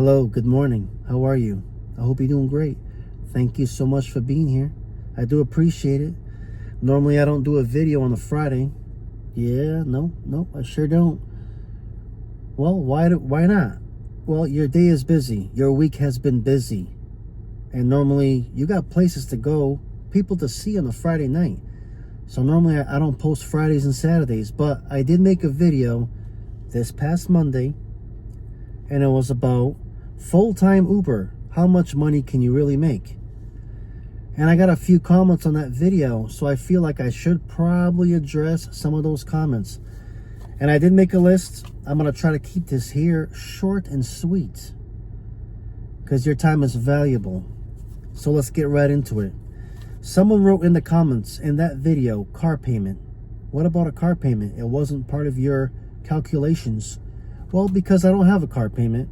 Hello, good morning. How are you? I hope you're doing great. Thank you so much for being here. I do appreciate it. Normally I don't do a video on a Friday. Yeah, no, I sure don't. Well, why not? Well, your day is busy. Your week has been busy. And normally you got places to go, people to see on a Friday night. So normally I don't post Fridays and Saturdays, but I did make a video this past Monday, and it was about full-time Uber. How much money can you really make? And I got a few comments on that video, so I feel like I should probably address some of those comments. And I did make a list. I'm going to try to keep this here short and sweet, because your time is valuable. So let's get right into it. Someone wrote in the comments in that video, car payment. What about a car payment? It wasn't part of your calculations. Well, because I don't have a car payment.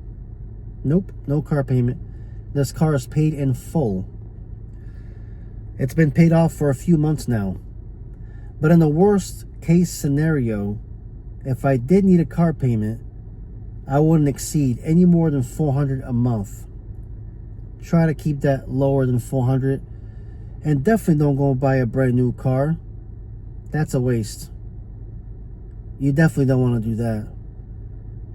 Nope, no car payment. This car is paid in full. It's been paid off for a few months now. But in the worst case scenario, if I did need a car payment, I wouldn't exceed any more than $400 a month. Try to keep that lower than $400. And definitely don't go buy a brand new car. That's a waste. You definitely don't want to do that.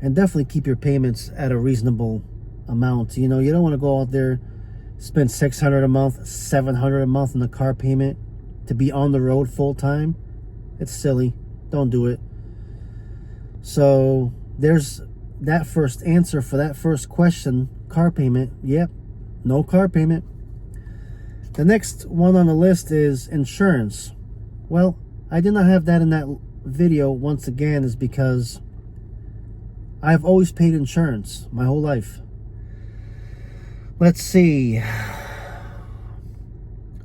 And definitely keep your payments at a reasonable amount. You know, you don't want to go out there, spend $600 a month, $700 a month on the car payment to be on the road full time. It's silly. Don't do it. So there's that first answer for that first question. Car payment. Yep, no car payment. The next one on the list is insurance. Well, I did not have that in that video. Once again, is because I've always paid insurance my whole life. Let's see,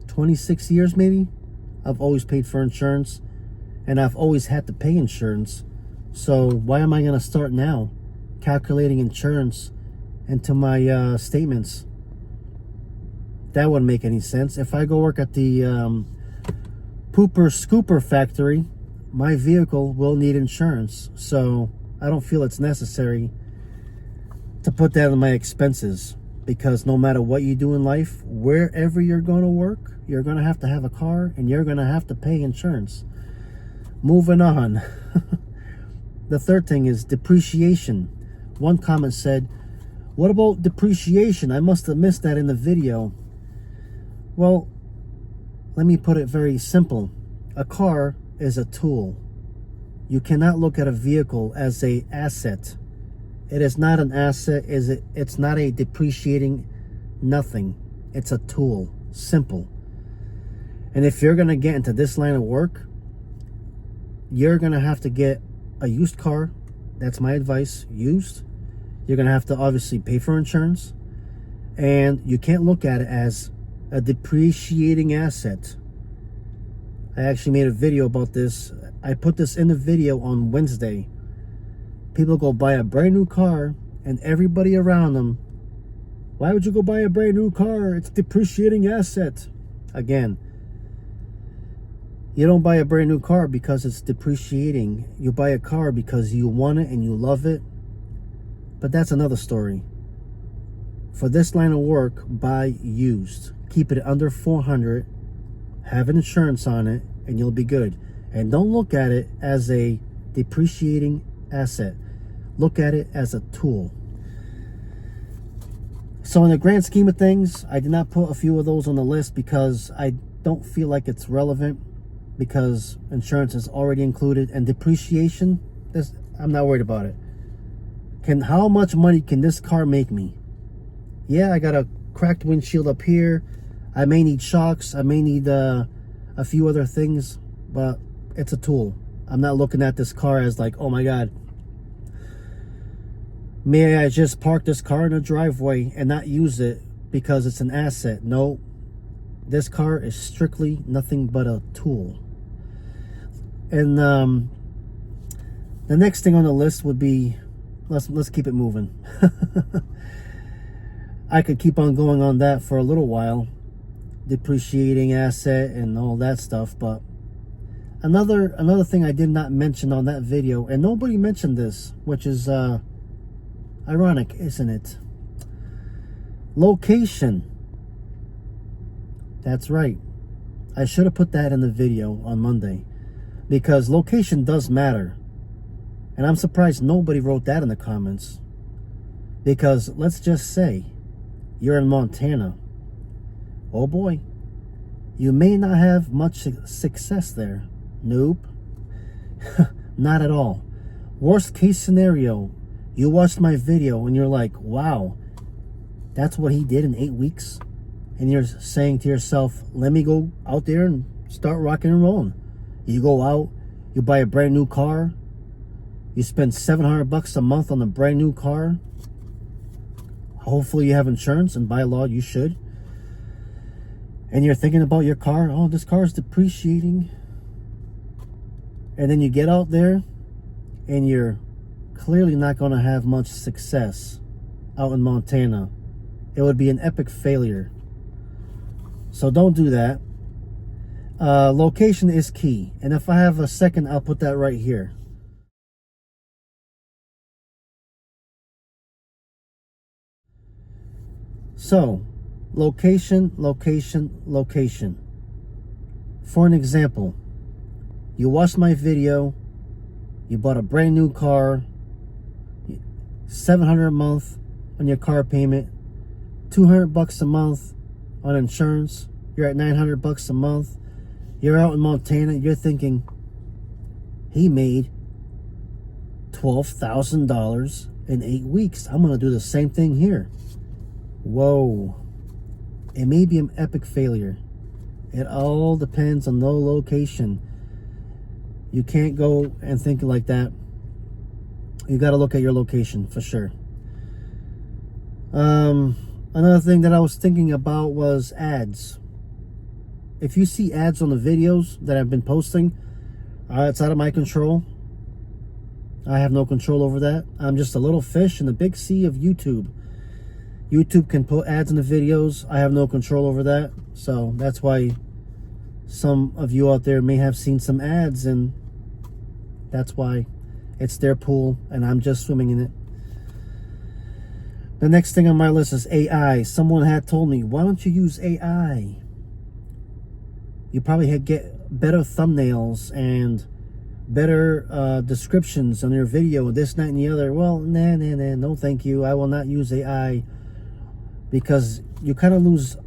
26 years maybe. I've always paid for insurance, and I've always had to pay insurance. So why am I going to start now calculating insurance into my statements? That wouldn't make any sense. If I go work at the pooper scooper factory, my vehicle will need insurance. So I don't feel it's necessary to put that in my expenses, because no matter what you do in life, wherever you're going to work, you're going to have a car, and you're going to have to pay insurance. Moving on. The third thing is depreciation. One comment said, what about depreciation? I must have missed that in the video. Well, let me put it very simple. A car is a tool. You cannot look at a vehicle as an asset. It is not an asset. It's not a depreciating nothing. It's a tool. Simple. And if you're going to get into this line of work, you're going to have to get a used car. That's my advice. Used. You're going to have to obviously pay for insurance. And you can't look at it as a depreciating asset. I actually made a video about this. I put this in the video on Wednesday. People go buy a brand new car, and everybody around them, why would you go buy a brand new car? It's a depreciating asset. Again, you don't buy a brand new car because it's depreciating. You buy a car because you want it and you love it. But that's another story. For this line of work, buy used. Keep it under $400. Have insurance on it, and you'll be good. And don't look at it as a depreciating asset. Look at it as a tool. So in the grand scheme of things, I did not put a few of those on the list because I don't feel like it's relevant, because insurance is already included, and depreciation, I'm not worried about it. How much money can this car make me? Yeah, I got a cracked windshield up here. I may need shocks. I may need a few other things, but it's a tool. I'm not looking at this car as like, oh my God, may I just park this car in a driveway and not use it because it's an asset? No, this car is strictly nothing but a tool. And the next thing on the list would be, let's keep it moving. I could keep on going on that for a little while, depreciating asset and all that stuff. But another thing I did not mention on that video, and nobody mentioned this, which is ironic, isn't it? Location. That's right. I should have put that in the video on Monday, because location does matter. And I'm surprised nobody wrote that in the comments. Because let's just say you're in Montana. Oh boy. You may not have much success there. Nope. Not at all. Worst case scenario, you watched my video and you're like, wow, that's what he did in 8 weeks? And you're saying to yourself, let me go out there and start rocking and rolling. You go out, you buy a brand new car, you spend $700 a month on a brand new car. Hopefully you have insurance, and by law you should. And you're thinking about your car. Oh, this car is depreciating. And then you get out there and you're clearly not going to have much success out in Montana. It would be an epic failure. So don't do that. Location is key. And if I have a second, I'll put that right here. So, location, location, location. For an example, you watched my video, you bought a brand new car, $700 a month on your car payment, $200 a month on insurance, you're at $900 a month, you're out in Montana, you're thinking, he made $12,000 in 8 weeks. I'm going to do the same thing here. Whoa. It may be an epic failure. It all depends on the location. You can't go and think like that. You got to look at your location for sure. Another thing that I was thinking about was ads. If you see ads on the videos that I've been posting, it's out of my control. I have no control over that. I'm just a little fish in the big sea of YouTube. YouTube can put ads in the videos. I have no control over that. So that's why some of you out there may have seen some ads, and that's why it's their pool and I'm just swimming in it. The next thing on my list is AI. Someone had told me, why don't you use AI? You probably get better thumbnails and better descriptions on your video, this, that, and the other. Well, nah, no thank you. I will not use AI. Because you kind of lose,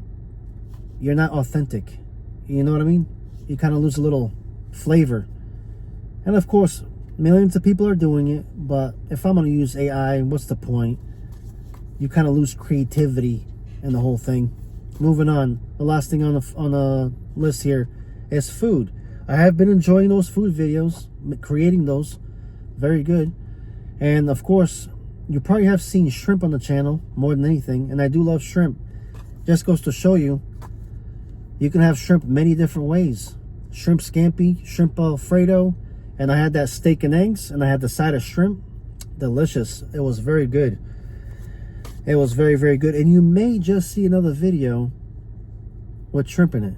you're not authentic. You know what I mean? You kind of lose a little flavor. And of course, millions of people are doing it, but if I'm going to use AI, what's the point? You kind of lose creativity in the whole thing. Moving on, the last thing on the list here is food. I have been enjoying those food videos, creating those. Very good. And of course, you probably have seen shrimp on the channel more than anything, and I do love shrimp. Just goes to show you, you can have shrimp many different ways. Shrimp scampi, shrimp alfredo, and I had that steak and eggs, and I had the side of shrimp. Delicious. It was very good. It was very, very good. And you may just see another video with shrimp in it.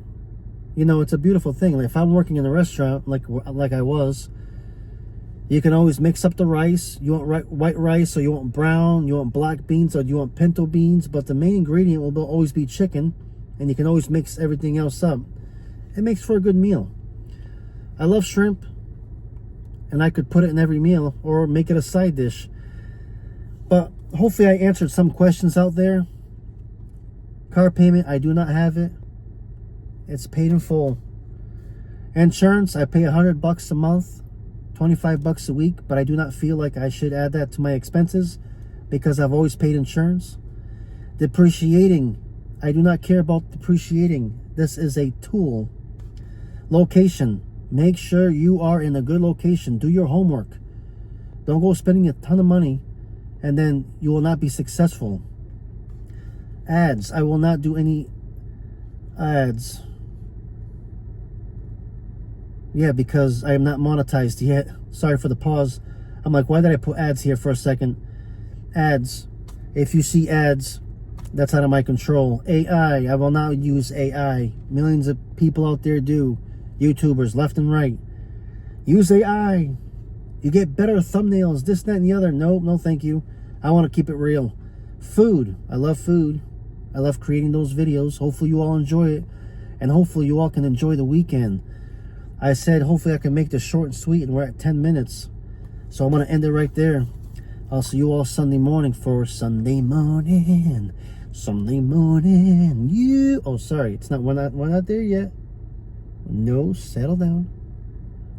You know, it's a beautiful thing. Like if I'm working in a restaurant like I was, you can always mix up the rice. You want white rice, or you want brown, you want black beans, or you want pinto beans. But the main ingredient will always be chicken, and you can always mix everything else up. It makes for a good meal. I love shrimp, and I could put it in every meal or make it a side dish. But hopefully I answered some questions out there. Car payment, I do not have it. It's paid in full. Insurance, I pay $100 a month. $25 a week, but I do not feel like I should add that to my expenses because I've always paid insurance. Depreciating, I do not care about depreciating. This is a tool. Location, make sure you are in a good location. Do your homework. Don't go spending a ton of money and then you will not be successful. Ads, I will not do any ads. Yeah, because I am not monetized yet. Sorry for the pause. I'm like, why did I put ads here for a second? Ads. If you see ads, that's out of my control. AI. I will not use AI. Millions of people out there do. YouTubers, left and right. Use AI. You get better thumbnails, this, that, and the other. Nope, no thank you. I want to keep it real. Food. I love food. I love creating those videos. Hopefully you all enjoy it. And hopefully you all can enjoy the weekend. I said hopefully I can make this short and sweet, and we're at 10 minutes. So I'm going to end it right there. I'll see you all Sunday morning for Sunday morning. Sunday morning. You. Oh, sorry. It's not. We're not there yet. No, settle down.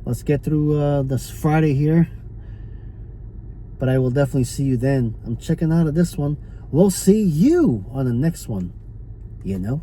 Let's get through this Friday here. But I will definitely see you then. I'm checking out of this one. We'll see you on the next one. You know.